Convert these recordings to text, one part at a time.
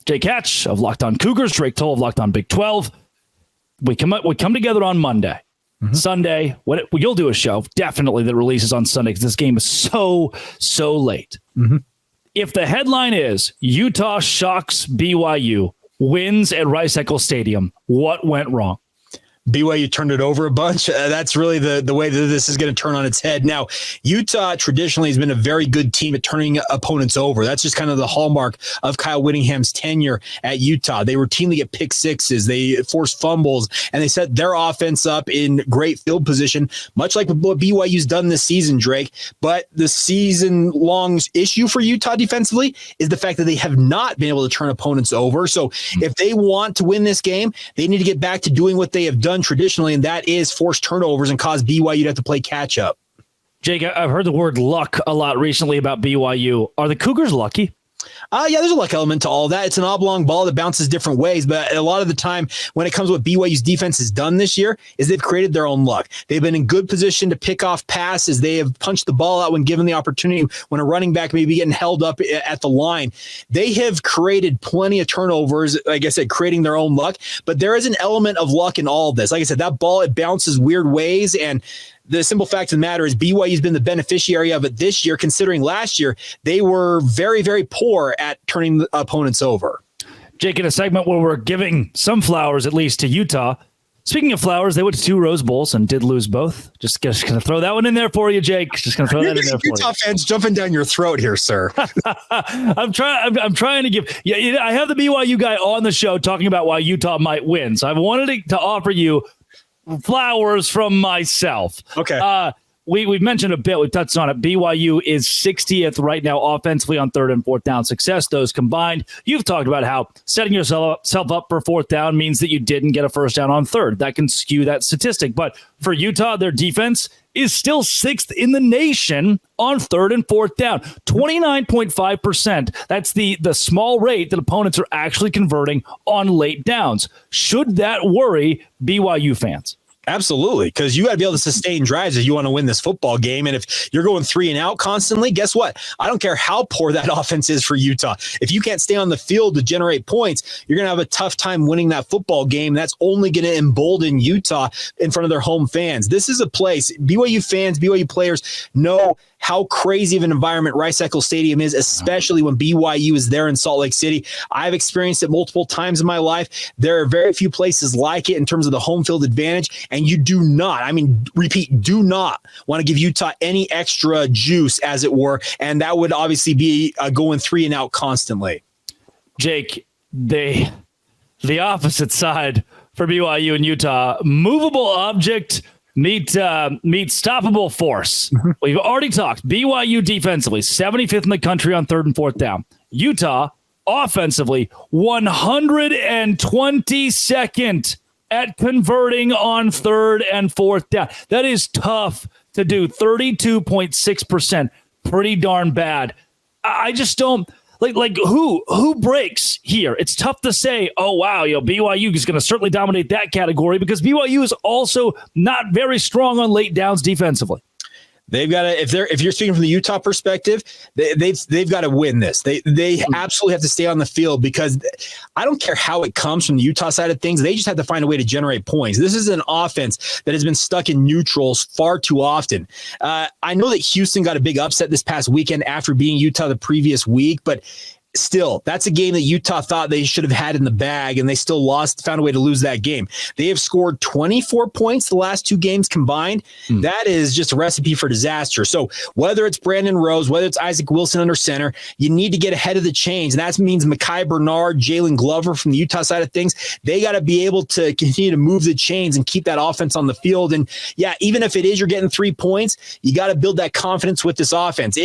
Jake Hatch of Locked On Cougars, Drake Toll of Locked On Big 12. We come together on Monday. Mm-hmm. Sunday, you'll do a show, definitely, that releases on Sunday because this game is so late. Mm-hmm. If the headline is Utah shocks BYU, wins at Rice-Eccles Stadium, what went wrong? BYU turned it over a bunch. That's really the way that this is going to turn on its head. Now, Utah traditionally has been a very good team at turning opponents over. That's just kind of the hallmark of Kyle Whittingham's tenure at Utah. They routinely get pick sixes. They force fumbles, and they set their offense up in great field position, much like what BYU's done this season, Drake. But the season-long issue for Utah defensively is the fact that they have not been able to turn opponents over. So if they want to win this game, they need to get back to doing what they have done traditionally, and that is force turnovers and cause BYU to have to play catch up. Jake, I've heard the word luck a lot recently about BYU. Are the Cougars lucky? Yeah, there's a luck element to all that. It's an oblong ball that bounces different ways, but a lot of the time when it comes to what BYU's defense has done this year is they've created their own luck. They've been in good position to pick off passes. They have punched the ball out when given the opportunity, when a running back may be getting held up at the line. They have created plenty of turnovers, like I said, creating their own luck, but there is an element of luck in all of this. Like I said, that ball, it bounces weird ways, and the simple fact of the matter is BYU's been the beneficiary of it this year, considering last year they were very, very poor at turning the opponents over. Jake, in a segment where we're giving some flowers, at least, to Utah. Speaking of flowers, they went to 2 Rose Bowls and did lose both. Just going to throw that one in there for you, Jake. Just going to throw that in there for you. Utah fans jumping down your throat here, sir. I'm trying to give. Yeah, I have the BYU guy on the show talking about why Utah might win. So I wanted to offer you flowers from myself. Okay. We've mentioned a bit. We've touched on it. BYU is 60th right now offensively on 3rd and 4th down success. Those combined, you've talked about how setting yourself up for 4th down means that you didn't get a first down on 3rd. That can skew that statistic. But for Utah, their defense is still 6th in the nation on 3rd and 4th down. 29.5%. That's the small rate that opponents are actually converting on late downs. Should that worry BYU fans? Absolutely, because you got to be able to sustain drives if you want to win this football game. And if you're going 3 and out constantly, guess what? I don't care how poor that offense is for Utah. If you can't stay on the field to generate points, you're going to have a tough time winning that football game. That's only going to embolden Utah in front of their home fans. This is a place, BYU fans, BYU players know how crazy of an environment Rice-Eccles Stadium is, especially when BYU is there in Salt Lake City. I've experienced it multiple times in my life. There are very few places like it in terms of the home field advantage, and you do not, do not want to give Utah any extra juice, as it were, and that would obviously be going 3 and out constantly. Jake, the opposite side for BYU and Utah, movable object meet stoppable force. We've already talked. BYU defensively, 75th in the country on 3rd and 4th down. Utah offensively, 122nd at converting on 3rd and 4th down. That is tough to do. 32.6%. Pretty darn bad. I just don't like who breaks here. It's tough to say, oh wow, BYU is going to certainly dominate that category because BYU is also not very strong on late downs defensively. They've got to, if you're speaking from the Utah perspective, they've got to win this. They absolutely have to stay on the field because I don't care how it comes from the Utah side of things. They just have to find a way to generate points. This is an offense that has been stuck in neutrals far too often. I know that Houston got a big upset this past weekend after beating Utah the previous week, but still, that's a game that Utah thought they should have had in the bag, and they still found a way to lose that game. They have scored 24 points the last 2 games combined. That is just a recipe for disaster. So whether it's Brandon Rose, whether it's Isaac Wilson under center, you need to get ahead of the chains. And that means Mekhi Bernard, Jalen Glover from the Utah side of things. They got to be able to continue to move the chains and keep that offense on the field. And yeah, even if it is you're getting 3 points, you got to build that confidence with this offense.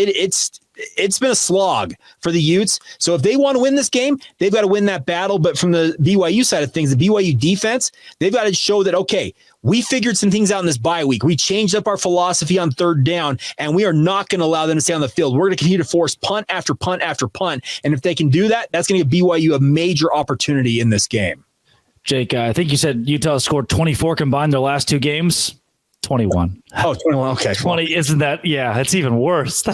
It's been a slog for the Utes. So if they want to win this game, they've got to win that battle. But from the BYU side of things, the BYU defense, they've got to show that, okay, we figured some things out in this bye week. We changed up our philosophy on 3rd down, and we are not going to allow them to stay on the field. We're going to continue to force punt after punt after punt. And if they can do that, that's going to give BYU a major opportunity in this game. Jake, I think you said Utah scored 24 combined their last 2 games. 21. Oh, 21. Okay. 20. Isn't that? Yeah, it's even worse.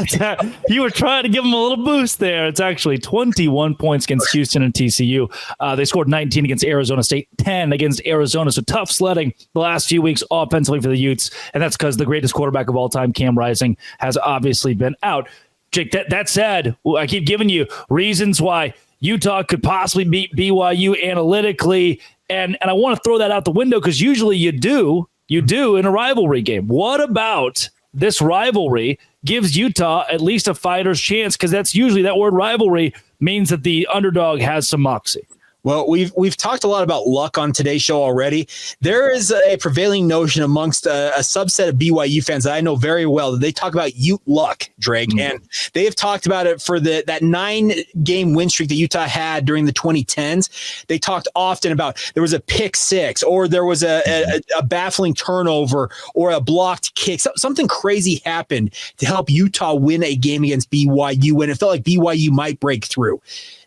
You were trying to give them a little boost there. It's actually 21 points against Houston and TCU. They scored 19 against Arizona State, 10 against Arizona. So tough sledding the last few weeks offensively for the Utes. And that's because the greatest quarterback of all time, Cam Rising, has obviously been out. Jake, that said, I keep giving you reasons why Utah could possibly beat BYU analytically. And I want to throw that out the window because usually you do in a rivalry game. What about this rivalry gives Utah at least a fighter's chance? Because that's usually that word rivalry means that the underdog has some moxie. Well, we've talked a lot about luck on today's show already. There is a prevailing notion amongst a subset of BYU fans that I know very well that they talk about Ute luck, Drake, and they have talked about it for that 9-game win streak that Utah had during the 2010s. They talked often about there was a pick six, or there was a baffling turnover, or a blocked kick. Something crazy happened to help Utah win a game against BYU, and it felt like BYU might break through.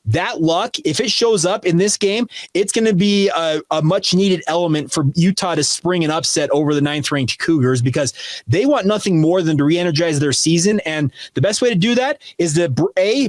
That luck, if it shows up in this game, it's going to be a much needed element for Utah to spring an upset over the 9th-ranked Cougars, because they want nothing more than to re-energize their season. And the best way to do that is to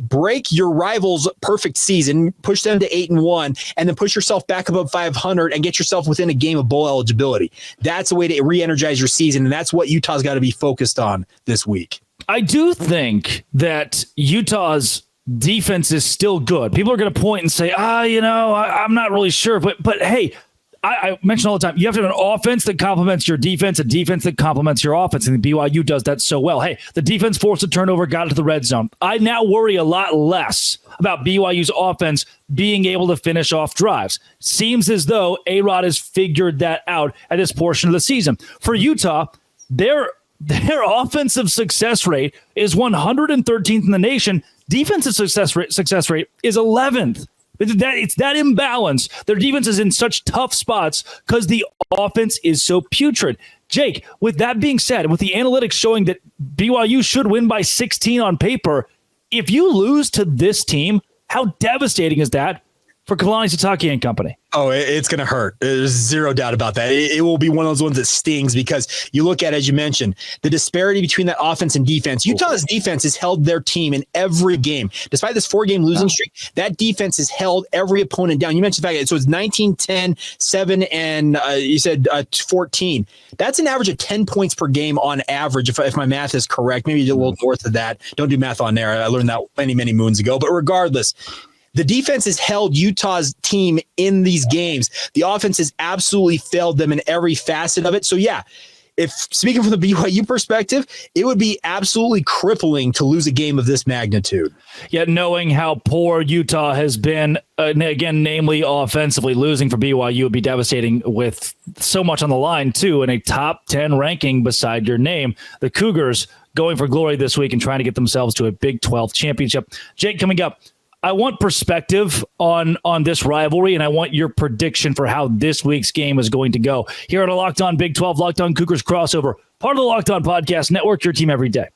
break your rivals' perfect season, push them to 8-1, and then push yourself back above 500 and get yourself within a game of bowl eligibility. That's a way to re-energize your season, and that's what Utah's got to be focused on this week. I do think that Utah's defense is still good. People are going to point and say, I'm not really sure. But hey, I mention all the time, you have to have an offense that complements your defense, a defense that complements your offense. And the BYU does that so well. Hey, the defense forced a turnover, got into the red zone. I now worry a lot less about BYU's offense being able to finish off drives. Seems as though A-Rod has figured that out at this portion of the season. For Utah, their offensive success rate is 113th in the nation. Defensive success rate is 11th. It's that imbalance. Their defense is in such tough spots because the offense is so putrid. Jake, with that being said, with the analytics showing that BYU should win by 16 on paper, if you lose to this team, how devastating is that for Kalani Sitake and company? Oh, it's going to hurt. There's zero doubt about that. It will be one of those ones that stings, because you look at, as you mentioned, the disparity between that offense and defense. Utah's defense has held their team in every game. Despite this 4-game losing streak, that defense has held every opponent down. You mentioned the fact that so it's 19, 10, 7, and you said 14. That's an average of 10 points per game on average, if my math is correct. Maybe a little north of that. Don't do math on there. I learned that many, many moons ago. But regardless, the defense has held Utah's team in these games. The offense has absolutely failed them in every facet of it. So, yeah, if speaking from the BYU perspective, it would be absolutely crippling to lose a game of this magnitude. Yet knowing how poor Utah has been, again, namely offensively, losing for BYU would be devastating with so much on the line, too, in a top 10 ranking beside your name. The Cougars going for glory this week and trying to get themselves to a Big 12 championship. Jake, coming up, I want perspective on this rivalry, and I want your prediction for how this week's game is going to go. Here at a Locked On Big 12, Locked On Cougars crossover, part of the Locked On Podcast Network, your team every day.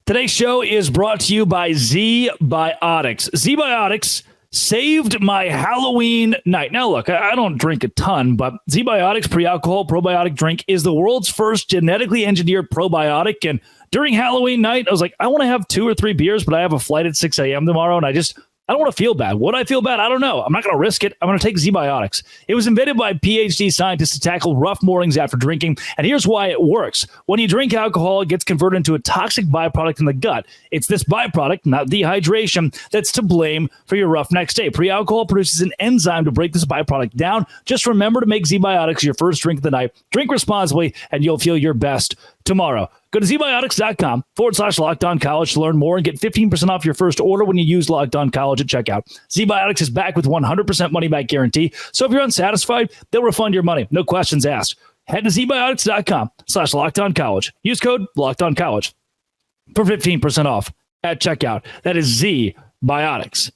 Today's show is brought to you by Z-Biotics. Z-Biotics saved my Halloween night. Now, look, I don't drink a ton, but Z-Biotics pre-alcohol probiotic drink is the world's first genetically engineered probiotic, and during Halloween night, I was like, I want to have 2 or 3 beers, but I have a flight at 6 a.m. tomorrow, and I don't want to feel bad. Would I feel bad? I don't know. I'm not going to risk it. I'm going to take Z-Biotics. It was invented by PhD scientists to tackle rough mornings after drinking, and here's why it works. When you drink alcohol, it gets converted into a toxic byproduct in the gut. It's this byproduct, not dehydration, that's to blame for your rough next day. Pre-alcohol produces an enzyme to break this byproduct down. Just remember to make Z-Biotics your first drink of the night. Drink responsibly, and you'll feel your best tomorrow. Go to zbiotics.com/LockedOnCollege to learn more and get 15% off your first order when you use Locked On College at checkout. Z-Biotics is back with 100% money-back guarantee. So if you're unsatisfied, they'll refund your money. No questions asked. Head to zbiotics.com/LockedOnCollege. Use code LockedOnCollege for 15% off at checkout. That is Z-Biotics.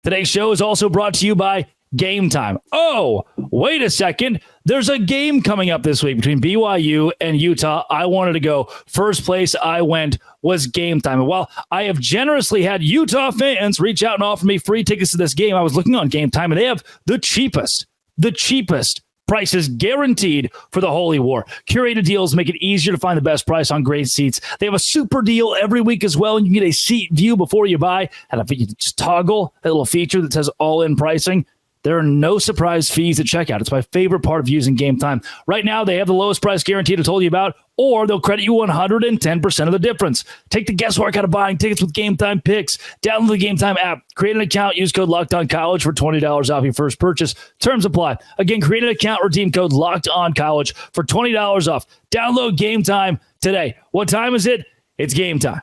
Today's show is also brought to you by Game Time. Oh, wait a second. There's a game coming up this week between BYU and Utah. I wanted to go. First place I went was Game Time. And while I have generously had Utah fans reach out and offer me free tickets to this game, I was looking on Game Time, and they have the cheapest Prices guaranteed for the Holy War. Curated deals make it easier to find the best price on great seats. They have a super deal every week as well, and you can get a seat view before you buy. And if you just toggle that little feature that says all-in pricing, there are no surprise fees at checkout. It's my favorite part of using Game Time. Right now, they have the lowest price guaranteed I told you about, or they'll credit you 110% of the difference. Take the guesswork out of buying tickets with Game Time picks. Download the Game Time app. Create an account. Use code LOCKEDONCollege for $20 off your first purchase. Terms apply. Again, create an account. Redeem code LOCKEDONCollege for $20 off. Download Game Time today. What time is it? It's game time.